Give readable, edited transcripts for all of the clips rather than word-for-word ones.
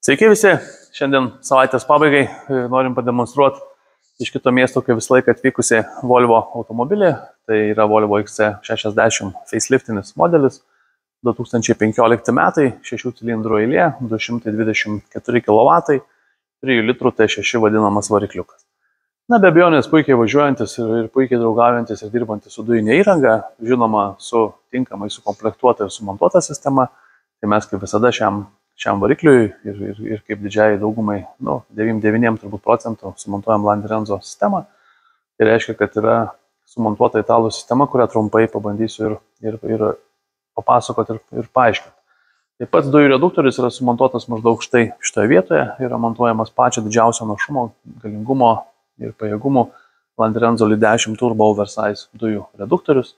Sveiki visi, šiandien savaitės pabaigai norim pademonstruoti iš kito miesto, kai visą laiką atvykusi Volvo automobilį. Tai yra Volvo XC60 faceliftinis modelis, 2015 metai, 6 cilindrų eilė, 224 kW, 3 litrų T6 vadinamas varikliukas. Na, be abejonės puikiai važiuojantis ir puikiai draugaujantis ir dirbantis su dujinė įranga, žinoma, su tinkamai sukomplektuota ir sumontuota sistema. Tai mes kaip visada šiam varikliui ir kaip didžiai daugumai, 99 turbūt procentų sumontuojam Landrenzo sistemą. Tai reiškia, kad yra sumontuota italų sistema, kurią trumpai pabandysiu ir papasakoti ir paaiškinti. Taip pat dujų reduktorius yra sumontuotas maždaug štai šitoje vietoje, yra montuojamas pačio didžiausio našumo, galingumo ir pajėgumų Landrenzo LI10 Turbo Oversize dujų reduktorius.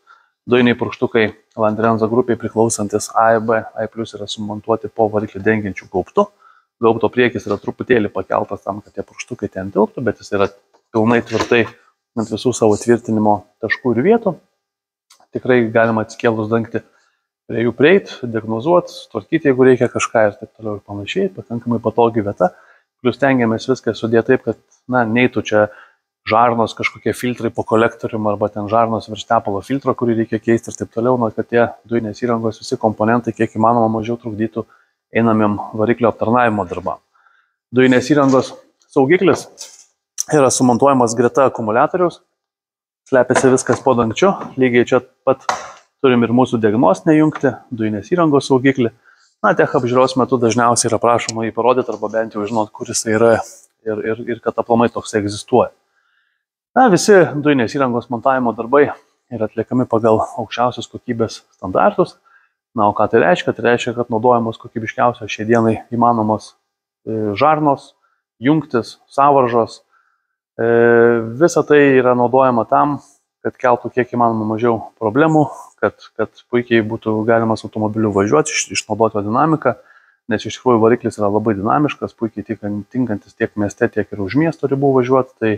Dujiniai purkštukai Landrenzo grupiai priklausantis A, B, A+ yra sumontuoti po variklį dengiančių gaubtų. Gaubto priekis yra truputėlį pakeltas tam, kad tie purkštukai ten tilptų, bet jis yra pilnai tvirtai ant visų savo tvirtinimo taškų ir vietų. Tikrai galima atsikėlus dangtį prie jų prieiti, diagnozuoti, tvarkyti, jeigu reikia kažką ir taip toliau ir panašiai. Pakankamai patogi vieta. Plius stengiamės viską sudėti taip, kad neitų čia žarnos kažkokie filtrai po kolektorium arba ten žarnos virš tepalo filtro, kurį reikia keisti ir taip toliau, kad tie dujinės įrangos visi komponentai kiek įmanoma mažiau trukdytų einamiem variklio aptarnavimo darbam. Dujinės įrangos saugiklis yra sumontuojamas greta akumuliatoriaus, slepiasi viskas po dangčiu, lygiai čia pat turim ir mūsų diagnostinę jungtį, dujinės įrangos saugiklį. Tech apžiūros metu dažniausiai yra prašoma jį parodyti arba bent jau žinot, kur jis yra ir kad aplamai toks egzistuoja. Visi dujinės įrangos montavimo darbai yra atliekami pagal aukščiausios kokybės standartus. O ką tai reiškia? Tai reiškia, kad naudojamos kokybiškiausios šiai dienai įmanomos žarnos, jungtis, sąvaržos. Visa tai yra naudojama tam, kad keltų kiek įmanoma mažiau problemų, kad puikiai būtų galimas automobiliu važiuoti, išnaudoti jo dinamiką, nes iš tikrųjų variklis yra labai dinamiškas, puikiai tinkantis tiek mieste, tiek ir už miesto ribų važiuoti. Tai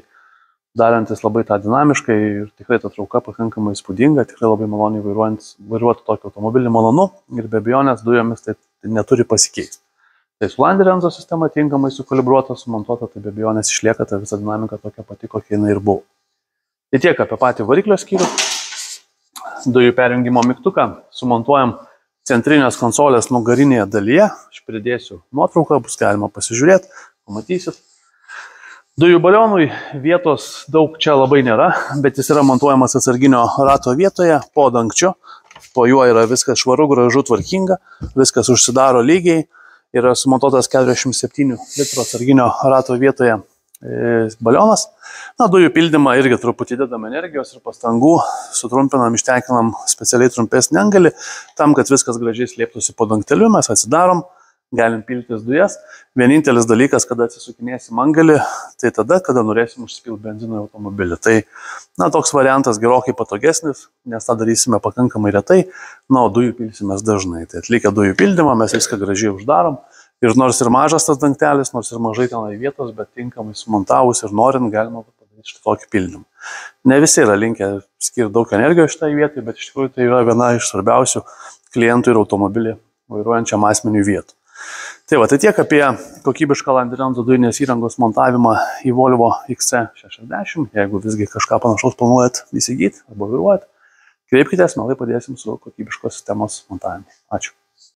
darantis labai tą dinamiškai ir tikrai ta trauka pakankamai įspūdinga, tikrai labai maloniai vairuoti tokį automobilį malonu ir be abejonės dujomis tai neturi pasikeisti. Tai su Landrenzo sistema tinkamai sukalibruota, sumontuota, tai be abejonės išlieka ta visa dinamika tokia pati, kokia jinai ir buvo. Tai tiek apie patį variklio skyrių. Dujų perjungimo mygtuką sumontuojam centrinės konsolės nugarinėje dalyje. Aš pridėsiu nuotrauką, bus galima pasižiūrėti, pamatysit. Dujų balionui vietos daug čia labai nėra, bet jis yra montuojamas atsarginio rato vietoje po dangčiu. Po juo yra viskas švaru, gražu, tvarkinga, viskas užsidaro lygiai. Yra sumontuotas 47 litrų atsarginio rato vietoje balionas. Dujų pildymą irgi truputį dedam energijos ir pastangų, sutrumpinam, ištekinam specialiai trumpesnį angalį, tam, kad viskas gražiai slėptųsi po dangteliu, mes atsidarom. Galim piltis dujas. Vienintelis dalykas, kada atsisukinėsim angalį, tai tada, kada norėsim užsipilti benziną į automobilį. Tai, toks variantas gerokai patogesnis, nes tą darysime pakankamai retai, o dujų pilsimės dažnai. Tai atlikę dujų pildymą, mes viską gražiai uždarom. Ir nors ir mažas tas dangtelis, nors ir mažai tenai vietos, bet tinkamai sumontavus ir norint, galima padaryti šitokį pildymą. Ne visi yra linkę skirti daug energijos šitai vietai, bet iš tikrųjų tai yra viena iš svarbiausių klientų ir automobilį vairuojančiam asmeniui vietų. Tai tiek apie kokybišką Landrenzo dujinės įrangos montavimą į Volvo XC60. Jeigu visgi kažką panašaus planuojat įsigyti arba vairuojat, kreipkitės, mielai padėsim su kokybiškos sistemos montavimu. Ačiū.